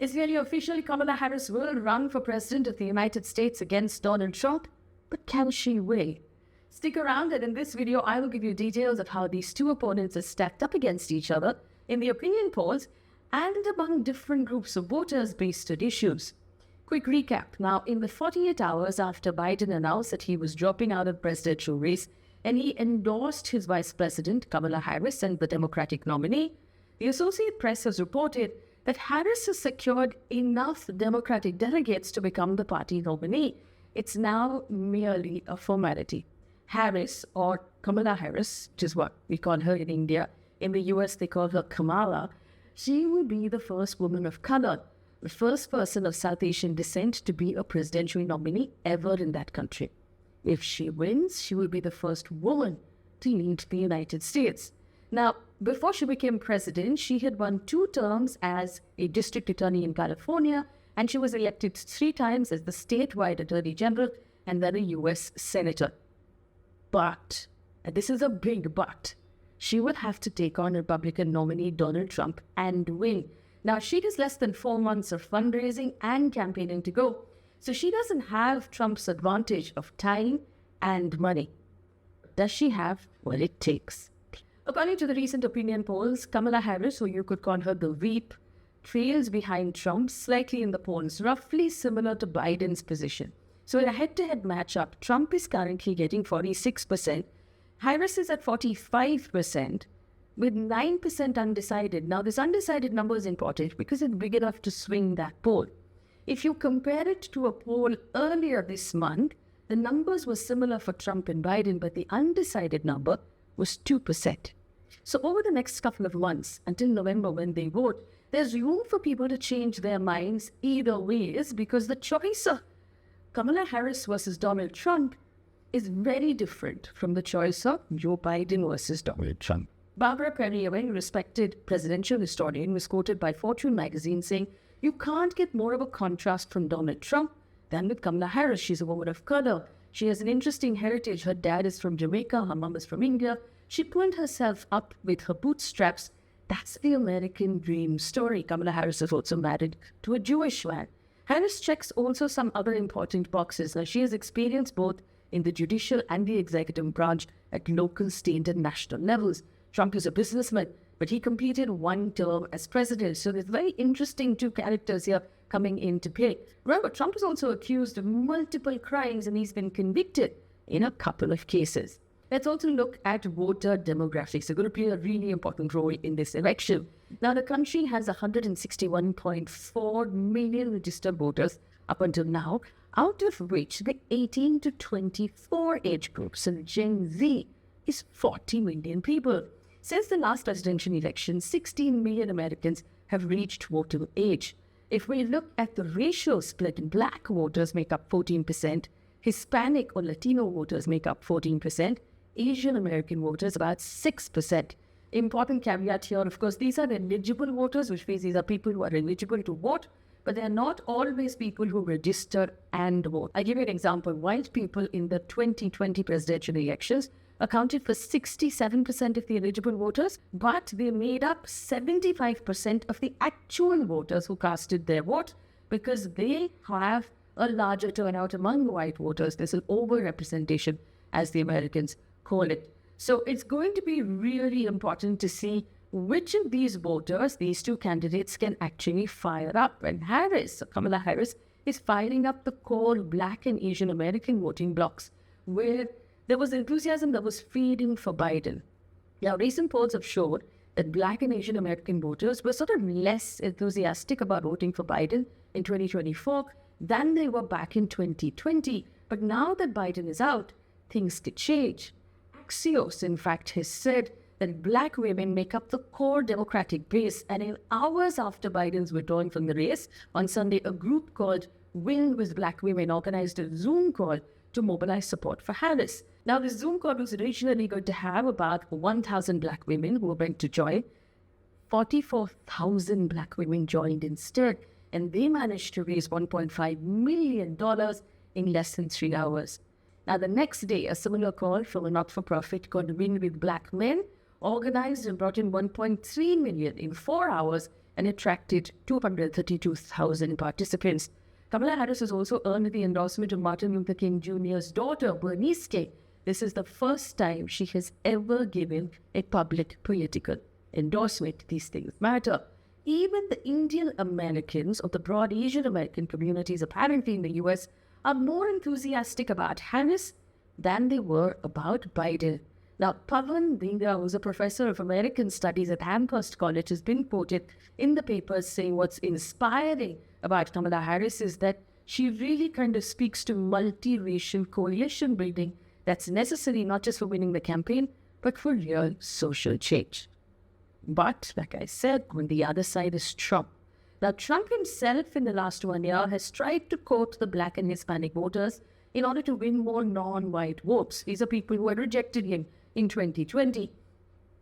It's nearly official. Kamala Harris will run for president of the United States against Donald Trump. But can she win? Stick around, and in this video, I will give you details of how these two opponents are stacked up against each other in the opinion polls and among different groups of voters based on issues. Quick recap. Now, in the 48 hours after Biden announced that he was dropping out of the presidential race and he endorsed his vice president, Kamala Harris, and the Democratic nominee, the Associated Press has reported that Harris has secured enough Democratic delegates to become the party nominee. It's now merely a formality. Harris, or Kamala Harris, which is what we call her in India, in the US they call her Kamala, she will be the first woman of color, the first person of South Asian descent to be a presidential nominee ever in that country. If she wins, she will be the first woman to lead the United States. Now, before she became president, she had won 2 terms as a district attorney in California, and she was elected 3 times as the statewide attorney general and then a US senator. But, and this is a big but, she would have to take on Republican nominee Donald Trump and win. Now, she has less than 4 months of fundraising and campaigning to go, so she doesn't have Trump's advantage of time and money. Does she have what it takes? According to the recent opinion polls, Kamala Harris, or you could call her the Veep, trails behind Trump slightly in the polls, roughly similar to Biden's position. So in a head-to-head matchup, Trump is currently getting 46%, Harris is at 45%, with 9% undecided. Now, this undecided number is important because it's big enough to swing that poll. If you compare it to a poll earlier this month, the numbers were similar for Trump and Biden, but the undecided number was 2%. So over the next couple of months, until November when they vote, there's room for people to change their minds either ways, because the choice of Kamala Harris versus Donald Trump is very different from the choice of Joe Biden versus Donald Trump. Barbara Perry, a very respected presidential historian, was quoted by Fortune magazine saying, "You can't get more of a contrast from Donald Trump than with Kamala Harris. She's a woman of color. She has an interesting heritage. Her dad is from Jamaica. Her mom is from India. She pulled herself up with her bootstraps. That's the American dream story." Kamala Harris is also married to a Jewish man. Harris checks also some other important boxes. Now, she has experience both in the judicial and the executive branch at local, state, and national levels. Trump is a businessman, but he completed 1 term as president. So there's very interesting 2 characters here coming into play. Remember, Trump is also accused of multiple crimes and he's been convicted in a couple of cases. Let's also look at voter demographics. They're going to play a really important role in this election. Now, the country has 161.4 million registered voters up until now, out of which the 18 to 24 age groups and Gen Z is 40 million people. Since the last presidential election, 16 million Americans have reached voting age. If we look at the racial split, Black voters make up 14%, Hispanic or Latino voters make up 14%, Asian American voters about 6%. Important caveat here, of course, these are eligible voters, which means these are people who are eligible to vote, but they are not always people who register and vote. I give you an example. White people in the 2020 presidential elections accounted for 67% of the eligible voters, but they made up 75% of the actual voters who casted their vote because they have a larger turnout among white voters. There's an overrepresentation, as the Americans call it. So it's going to be really important to see which of these voters, these 2 candidates, can actually fire up. And Harris, Kamala Harris, is firing up the core Black and Asian American voting blocs, where there was enthusiasm that was feeding for Biden. Now, recent polls have showed that Black and Asian American voters were sort of less enthusiastic about voting for Biden in 2024 than they were back in 2020. But now that Biden is out, things could change. Axios, in fact, has said that Black women make up the core Democratic base, and in hours after Biden's withdrawing from the race, on Sunday, a group called Win with Black Women organized a Zoom call to mobilize support for Harris. Now, this Zoom call was originally going to have about 1,000 Black women who were going to join. 44,000 Black women joined instead, and they managed to raise $1.5 million in less than 3 hours. Now, the next day, a similar call from a not-for-profit called Win with Black Men organized and brought in $1.3 million in 4 hours and attracted 232,000 participants. Kamala Harris has also earned the endorsement of Martin Luther King Jr.'s daughter, Bernice. This is the first time she has ever given a public political endorsement. These things matter. Even the Indian Americans or the broad Asian American communities apparently in the US are more enthusiastic about Harris than they were about Biden. Now, Pavan Dhingra, who's a professor of American Studies at Amherst College, has been quoted in the papers saying what's inspiring about Kamala Harris is that she really kind of speaks to multiracial coalition building that's necessary not just for winning the campaign, but for real social change. But, like I said, on the other side is Trump. Now, Trump himself in the last 1 year has tried to court the Black and Hispanic voters in order to win more non-white votes. These are people who had rejected him in 2020.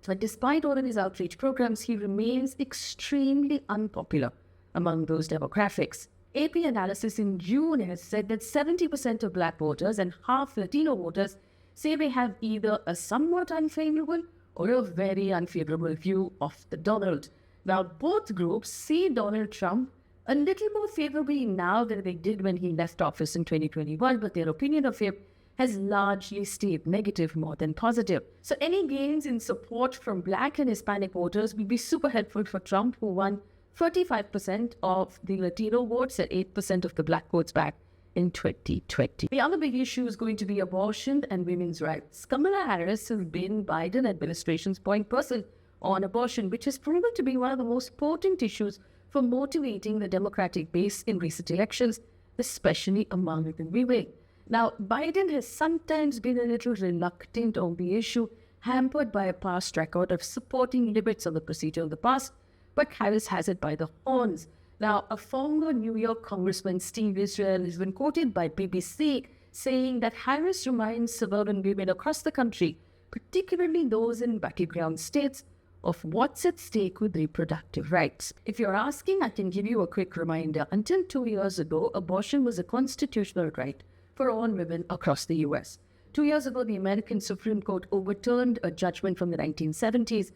But despite all of his outreach programs, he remains extremely unpopular among those demographics. AP analysis in June has said that 70% of Black voters and half Latino voters say they have either a somewhat unfavorable or a very unfavorable view of the Donald. Now, both groups see Donald Trump a little more favorably now than they did when he left office in 2021, but their opinion of him has largely stayed negative more than positive. So any gains in support from Black and Hispanic voters will be super helpful for Trump, who won 35% of the Latino votes and 8% of the Black votes back in 2020. The other big issue is going to be abortion and women's rights. Kamala Harris has been Biden administration's point person on abortion, which has proven to be one of the most potent issues for motivating the Democratic base in recent elections, especially among the women. Now, Biden has sometimes been a little reluctant on the issue, hampered by a past record of supporting limits on the procedure in the past, but Harris has it by the horns. Now, a former New York Congressman, Steve Israel, has been quoted by BBC saying that Harris reminds suburban women across the country, particularly those in battleground states, of what's at stake with reproductive rights. If you're asking, I can give you a quick reminder. Until 2 years ago, abortion was a constitutional right for all women across the US. 2 years ago, the American Supreme Court overturned a judgment from the 1970s,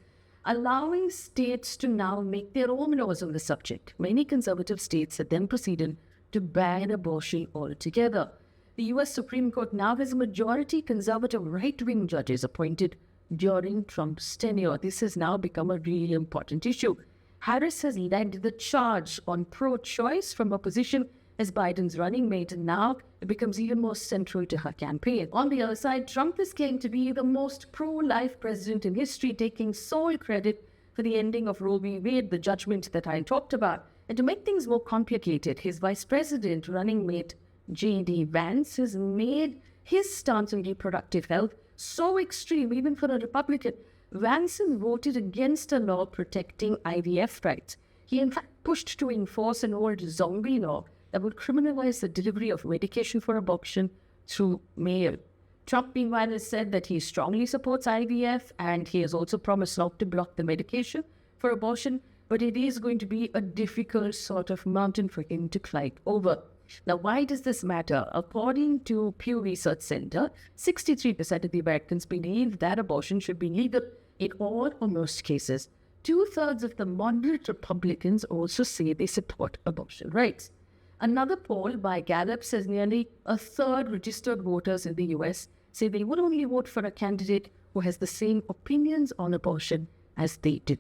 allowing states to now make their own laws on the subject. Many conservative states have then proceeded to ban abortion altogether. The US Supreme Court now has a majority conservative right-wing judges appointed during Trump's tenure. This has now become a really important issue. Harris has led the charge on pro-choice from opposition as Biden's running mate, and now it becomes even more central to her campaign. On the other side, Trump is claimed to be the most pro-life president in history, taking sole credit for the ending of Roe v. Wade, the judgment that I talked about. And to make things more complicated, his vice president running mate, J.D. Vance, has made his stance on reproductive health so extreme, even for a Republican. Vance voted against a law protecting IVF rights. He in fact pushed to enforce an old zombie law that would criminalize the delivery of medication for abortion through mail. Trump, meanwhile, has said that he strongly supports IVF, and he has also promised not to block the medication for abortion, but it is going to be a difficult sort of mountain for him to climb over. Now, why does this matter? According to Pew Research Center, 63% of the Americans believe that abortion should be legal in all or most cases. 2/3 of the moderate Republicans also say they support abortion rights. Another poll by Gallup says nearly a third registered voters in the US say they would only vote for a candidate who has the same opinions on abortion as they do.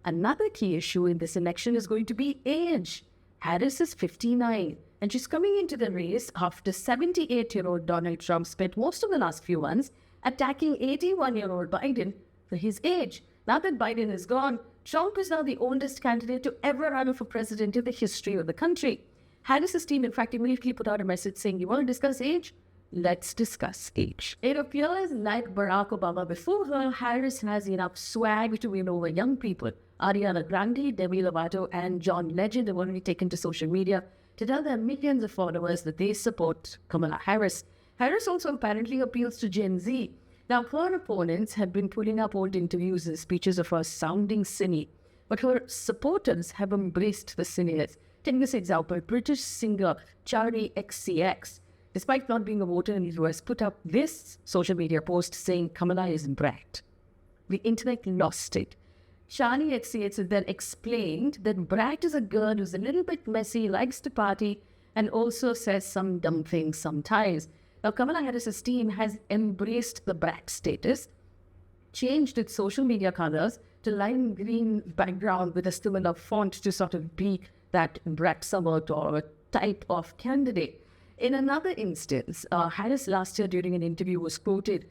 Another key issue in this election is going to be age. Harris is 59, and she's coming into the race after 78-year-old Donald Trump spent most of the last few months attacking 81-year-old Biden for his age. Now that Biden is gone, Trump is now the oldest candidate to ever run for president in the history of the country. Harris's team, in fact, immediately put out a message saying, "You want to discuss age? Let's discuss age." It appears like Barack Obama before her, Harris has enough swag to win over young people. Ariana Grande, Demi Lovato, and John Legend have already taken to social media to tell their millions of followers that they support Kamala Harris. Harris also apparently appeals to Gen Z. Now, her opponents have been pulling up old interviews and speeches of her sounding silly, but her supporters have embraced the silliness. Take this example, British singer Charli XCX, despite not being a voter in the US, put up this social media post saying Kamala is bright. The internet lost it. Shani XCH then explained that Brat is a girl who's a little bit messy, likes to party, and also says some dumb things sometimes. Now, Kamala Harris's team has embraced the Brat status, changed its social media colors to lime green background with a similar font to sort of be that Brat summit or a type of candidate. In another instance, Harris last year during an interview was quoted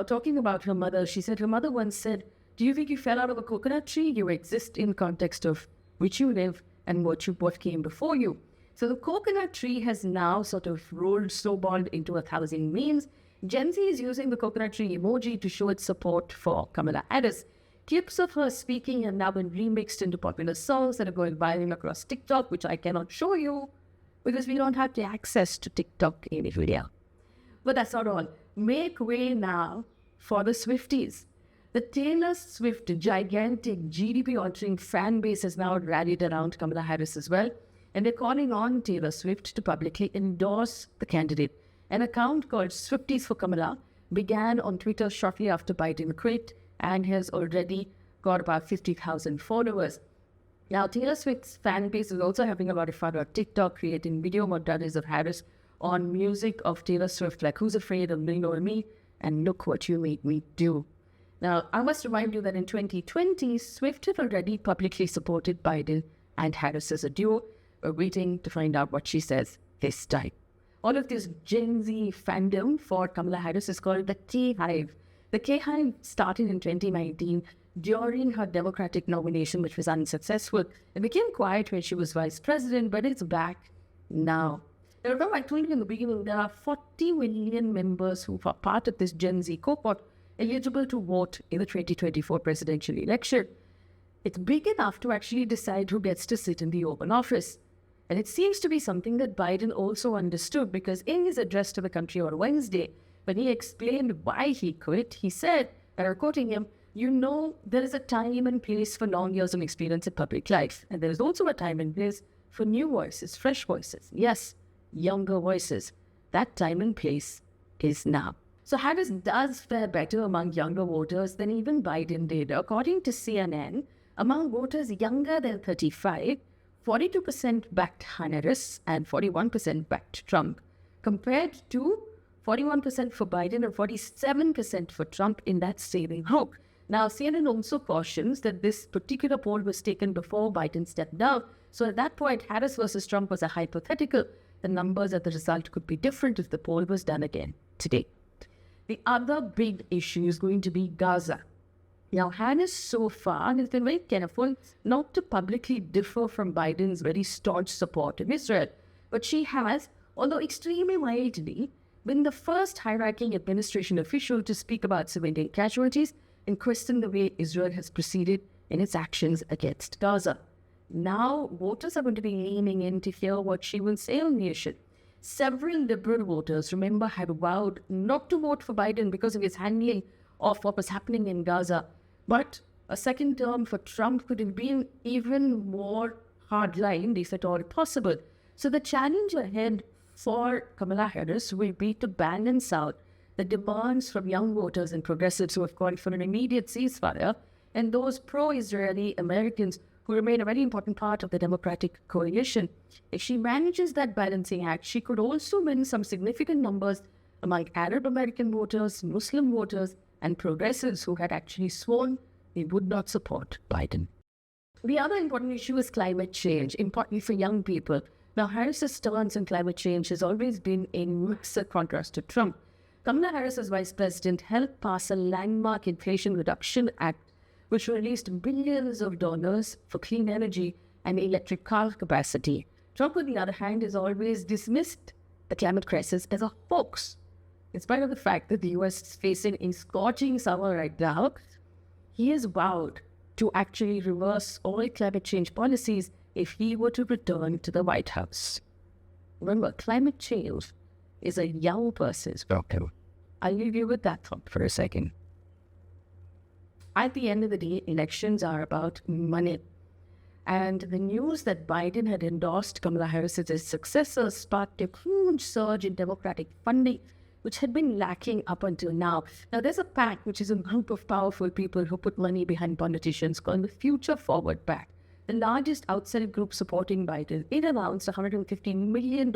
talking about her mother. She said her mother once said, "Do you think you fell out of a coconut tree? You exist in context of which you live and what came before you." So the coconut tree has now sort of rolled snowballed into 1,000 memes. Gen Z is using the coconut tree emoji to show its support for Kamala Harris. Clips of her speaking have now been remixed into popular songs that are going viral across TikTok, which I cannot show you because we don't have the access to TikTok in the video. But that's not all. Make way now for the Swifties. The Taylor Swift gigantic GDP-altering fan base has now rallied around Kamala Harris as well, and they're calling on Taylor Swift to publicly endorse the candidate. An account called Swifties for Kamala began on Twitter shortly after Biden quit and has already got about 50,000 followers. Now, Taylor Swift's fan base is also having a lot of fun on TikTok, creating video montages of Harris on music of Taylor Swift, like Who's Afraid of Lean On Me and Look What You Made Me Do. Now, I must remind you that in 2020, Swift had already publicly supported Biden and Harris as a duo. We're waiting to find out what she says this time. All of this Gen Z fandom for Kamala Harris is called the K-Hive. The K-Hive started in 2019 during her Democratic nomination, which was unsuccessful. It became quiet when she was vice president, but it's back now. Now, remember, I told you in the beginning, there are 40 million members who are part of this Gen Z cohort eligible to vote in the 2024 presidential election. It's big enough to actually decide who gets to sit in the Oval Office. And it seems to be something that Biden also understood, because in his address to the country on Wednesday, when he explained why he quit, he said, and I'm quoting him, "You know, there is a time and place for long years of experience in public life. And there is also a time and place for new voices, fresh voices. Yes, younger voices. That time and place is now." So Harris does fare better among younger voters than even Biden did. According to CNN, among voters younger than 35, 42% backed Harris and 41% backed Trump, compared to 41% for Biden and 47% for Trump in that same group. Now, CNN also cautions that this particular poll was taken before Biden stepped down. So at that point, Harris versus Trump was a hypothetical. The numbers at the result could be different if the poll was done again today. The other big issue is going to be Gaza. Now, Harris so far has been very careful not to publicly differ from Biden's very staunch support of Israel. But she has, although extremely mildly, been the first high-ranking administration official to speak about civilian casualties and question the way Israel has proceeded in its actions against Gaza. Now, voters are going to be leaning in to hear what she will say on the issue. Several liberal voters, remember, had vowed not to vote for Biden because of his handling of what was happening in Gaza. But a second term for Trump could have been even more hardline, if at all possible. So the challenge ahead for Kamala Harris will be to balance out the demands from young voters and progressives who have called for an immediate ceasefire and those pro-Israeli Americans who remain a very important part of the Democratic coalition. If she manages that balancing act, she could also win some significant numbers among Arab American voters, Muslim voters, and progressives who had actually sworn they would not support Biden. The other important issue is climate change, important for young people. Now, Harris's stance on climate change has always been in mixed contrast to Trump. Kamala Harris, as vice president, helped pass a landmark Inflation Reduction Act, which released billions of dollars for clean energy and electric car capacity. Trump, on the other hand, has always dismissed the climate crisis as a hoax. In spite of the fact that the US is facing a scorching summer right now, he has vowed to actually reverse all climate change policies if he were to return to the White House. Remember, climate change is a young person's problem. I'll leave you with that thought for a second. At the end of the day, elections are about money. And the news that Biden had endorsed Kamala Harris as his successor sparked a huge surge in Democratic funding which had been lacking up until now. Now, there's a PAC, which is a group of powerful people who put money behind politicians, called the Future Forward PAC, the largest outside group supporting Biden. It announced $150 million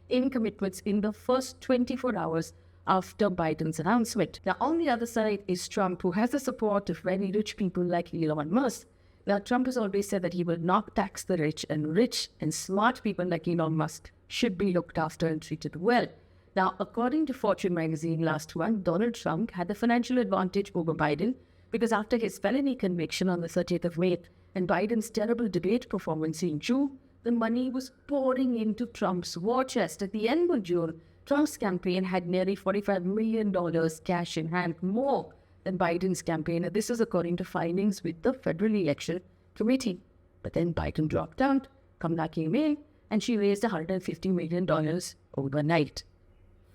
in commitments in the first 24 hours after Biden's announcement. Now, on the other side is Trump, who has the support of very rich people like Elon Musk. Now, Trump has always said that he will not tax the rich and smart people like Elon Musk should be looked after and treated well. Now, according to Fortune magazine last month, Donald Trump had the financial advantage over Biden because after his felony conviction on the 30th of May and Biden's terrible debate performance in June, the money was pouring into Trump's war chest. At the end of June, Trump's campaign had nearly $45 million cash in hand, more than Biden's campaign. And this is according to findings with the Federal Election Committee. But then Biden dropped out, Kamala came in, and she raised $150 million overnight.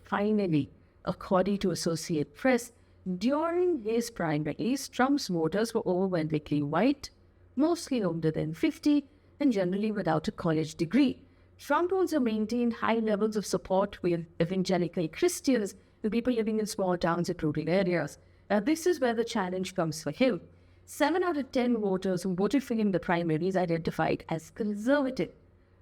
Finally, according to Associated Press, during his primaries, Trump's voters were overwhelmingly white, mostly older than 50, and generally without a college degree. Trump also maintained high levels of support with evangelical Christians, the people living in small towns and rural areas. Now, this is where the challenge comes for him. 7 out of 10 voters who voted for him in the primaries identified as conservative.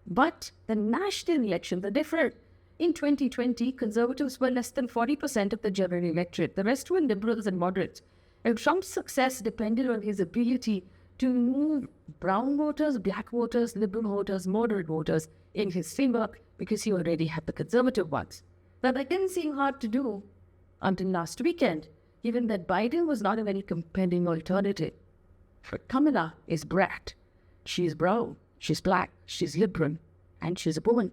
But the national elections are different. In 2020, conservatives were less than 40% of the general electorate. The rest were liberals and moderates. And Trump's success depended on his ability to move brown voters, black voters, liberal voters, moderate voters in his favor because he already had the conservative ones. Now, that didn't seem hard to do until last weekend, given that Biden was not a very compelling alternative. But Kamala is brat. She's brown, she's black, she's liberal, and she's a woman.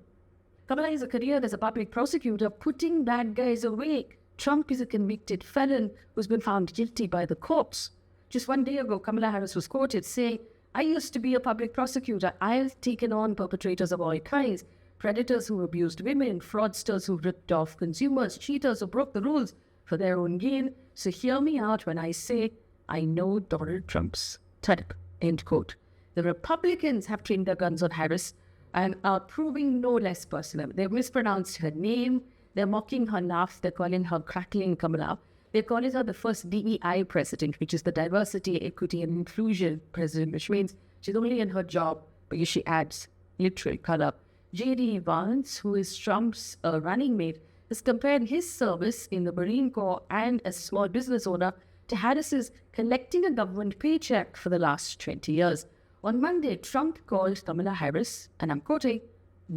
Kamala has a career as a public prosecutor, putting bad guys away. Trump is a convicted felon who's been found guilty by the courts. Just one day ago, Kamala Harris was quoted saying, "I used to be a public prosecutor. I've taken on perpetrators of all kinds, predators who abused women, fraudsters who ripped off consumers, cheaters who broke the rules for their own gain. So hear me out when I say I know Donald Trump's type." End quote. The Republicans have trained their guns on Harris and are proving no less personal. They've mispronounced her name. They're mocking her laugh. They're calling her crackling Kamala. They're calling her the first DEI president, which is the diversity, equity, and inclusion president, which means she's only in her job because she adds literal color. J.D. Vance, who is Trump's running mate, has compared his service in the Marine Corps and as a small business owner to Harris's collecting a government paycheck for the last 20 years. On Monday, Trump called Kamala Harris, and I'm quoting,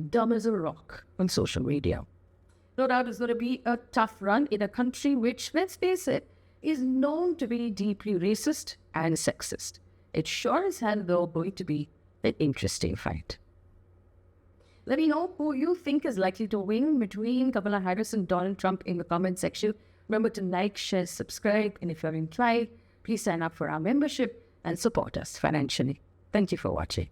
"dumb as a rock" on social media. No doubt it's going to be a tough run in a country which, let's face it, is known to be deeply racist and sexist. It's sure as hell, though, going to be an interesting fight. Let me know who you think is likely to win between Kamala Harris and Donald Trump in the comment section. Remember to like, share, subscribe, and if you're inclined, please sign up for our membership and support us financially. Thank you for watching.